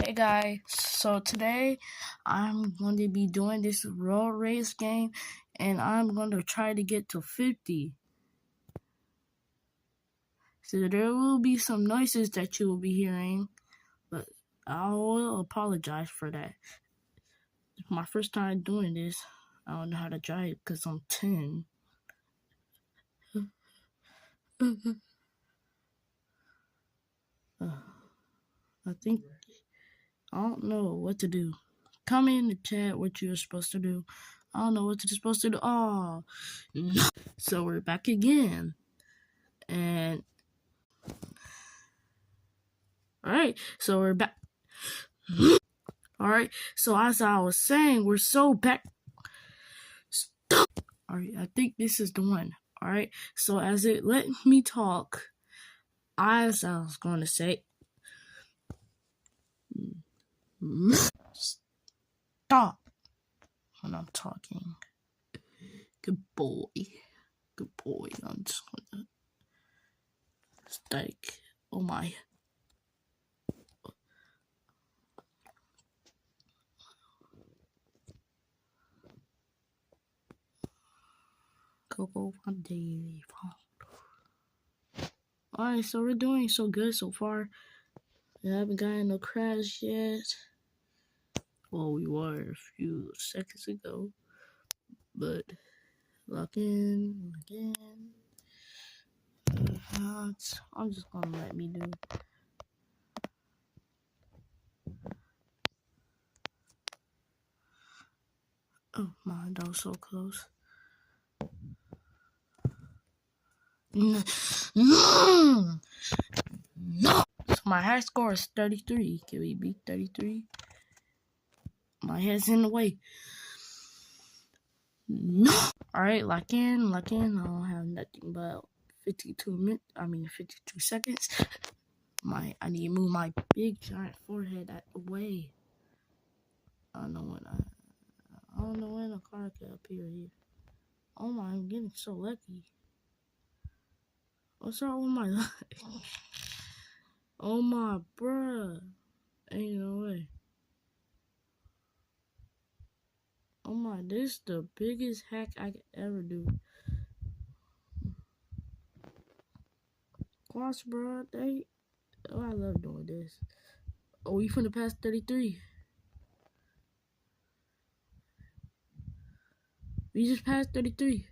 Hey guys, so today I'm going to be doing this road race game and I'm going to try to get to 50. So there will be some noises that you will be hearing, but I will apologize for that. It's my first time doing this. I don't know how to drive because I'm 10. I don't know what to do. Comment in the chat what you're supposed to do. I don't know what you're supposed to do. Oh, no. So we're back again. And alright, so we're back. Alright, so as I was saying, we're so back. Alright, I think this is the one. Alright, so as it let me talk, as I was going to say, stop when I'm talking. Good boy. Good boy. I'm just gonna strike. Oh my. Coco one day. Alright, so we're doing so good so far. We haven't gotten no crash yet. Well, we were a few seconds ago. But lock in again. I'm just gonna let me do. Oh my, that was so close. No. So my high score is 33. Can we beat 33? My head's in the way. No. Alright, lock in. I don't have nothing but 52 seconds. I need to move my big giant forehead out the way. I don't know when a car could appear here. Oh my, I'm getting so lucky. What's wrong with my life? Oh my, bruh. Ain't no way. Oh my, this is the biggest hack I could ever do. Gosh, bruh. I love doing this. Oh, we finna pass 33. We just passed 33.